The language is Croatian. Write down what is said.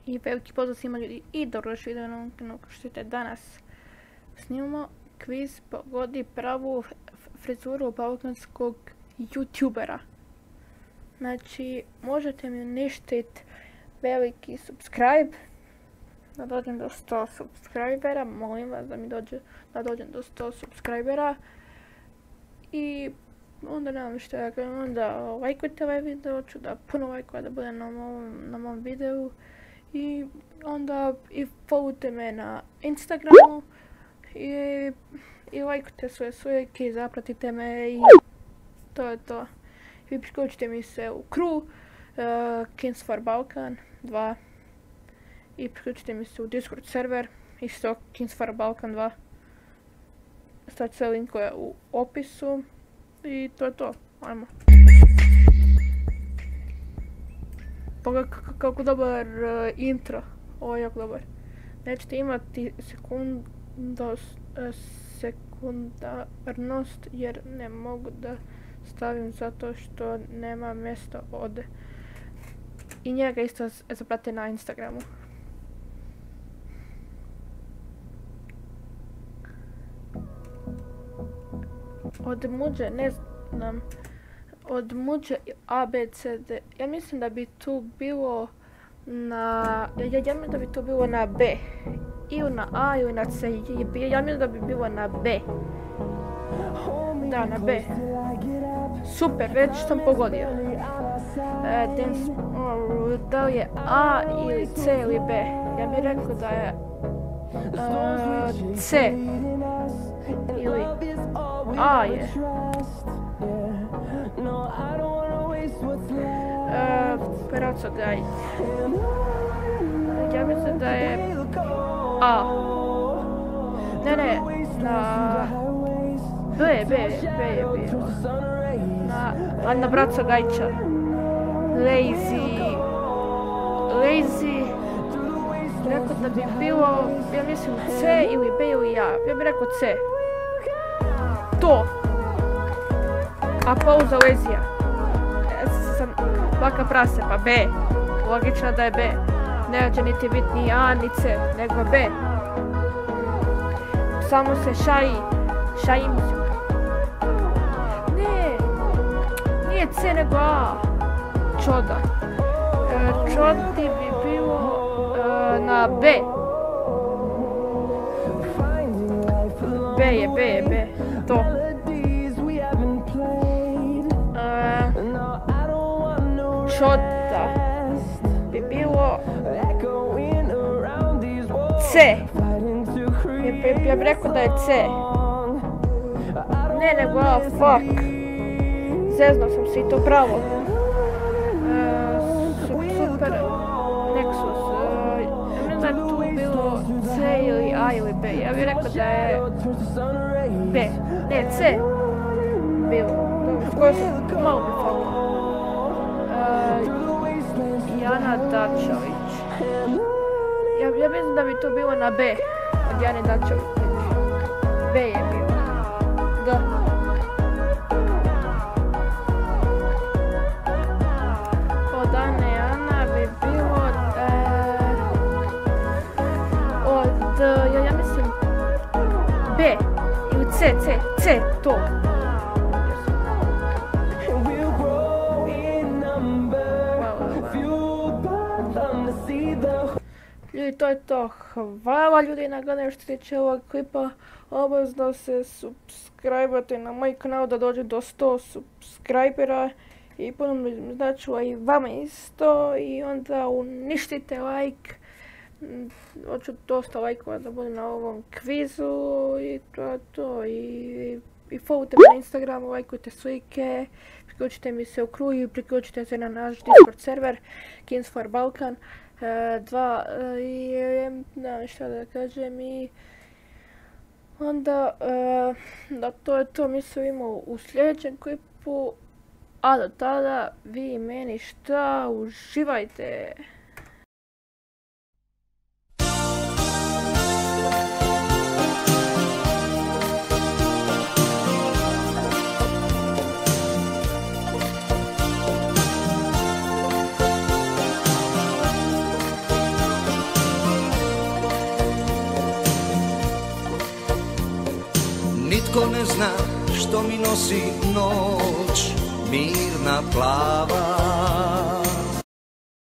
I veliki pozdrav svima ljudi i dobrodošli video na ovom kanalu. Kao što vidite, danas snimamo kviz pogodi pravu frizuru balkanskog youtubera. Znači, možete mi uništiti veliki subscribe, da dođem do 100 subscribera, molim vas da mi dođem do 100 subscribera. I onda nemam što ja kažem, onda lajkujte ovaj video, ću da puno lajkova da bude na mom videu. I onda i followujte me na Instagramu i lajkujte svoje slike i zapratite me i to je to. I priključite mi se u crew Kings for Balkan 2 i priključite mi se u Discord server isto Kings for Balkan 2. Stavite sve linkove u opisu i to je to. Ajmo. Pogledaj kako dobar intro, ovo je jako dobar. Nećete imati sekundarnost jer ne mogu da stavim zato što nema mjesta ovdje. I njega isto zapratite na Instagramu. Od muđe, ne znam, od muđe ABCD, ja mislim da bi tu bilo na, ja mislim da bi to bilo na B, ili na A ili na C, ja mislim da bi bilo na B. Da, na B. Super, već sam pogodio. Da li je A ili C ili B? Ja bih rekao da je C ili A je. Peraco Gajić. Ja mislim da je A. Ne, na B je bio. Na Braco Gajića. Lazy. Rekao da bi bilo, ja mislim C ili B ili A. Ja bih rekao C. To. A pauza Lezija. Baka prase, pa B. Logično da je B. Neće niti biti ni A, ni C, nego B. Samo se šaji muzika. Ne, nije C nego A. Čoda. Čodi bi bilo na B. B je. To. Čota bi bilo C. Ja bih rekao da je C. Ne, nego A, fuck. Zeznao sam se i to pravo. Super Nexus. Ja mislim da je tu bilo C ili A ili B. Ja bih rekao da je B. Ne, C. Bilo. Skoro sam malo bi falilo. Jana Dačović. Ja mislim da bi to bilo na B od Jane Dačović. B je bilo. Da. Od Ane Jana bi bilo ja mislim B ili C, to. Ljudi, to je to. Hvala ljudi na gledanju što se tiče ovog klipa. Obavezno se subscribe-ate na moj kanal da dođe do 100 subscribera. I puno mi znači i vama isto. I onda uništite like. Hoću dosta lajkova da bude na ovom kvizu. I to je to. I followujte me na Instagramu, lajkujte slike. Priključite mi se u crew i priključite se na naš Discord server Kings for Balkan 2 i nemam šta da kažem i onda da to je to, mi se vidimo u sljedećem klipu, a do tada vi meni šta, uživajte! Nitko ne zna što mi nosi noć, mirna plava.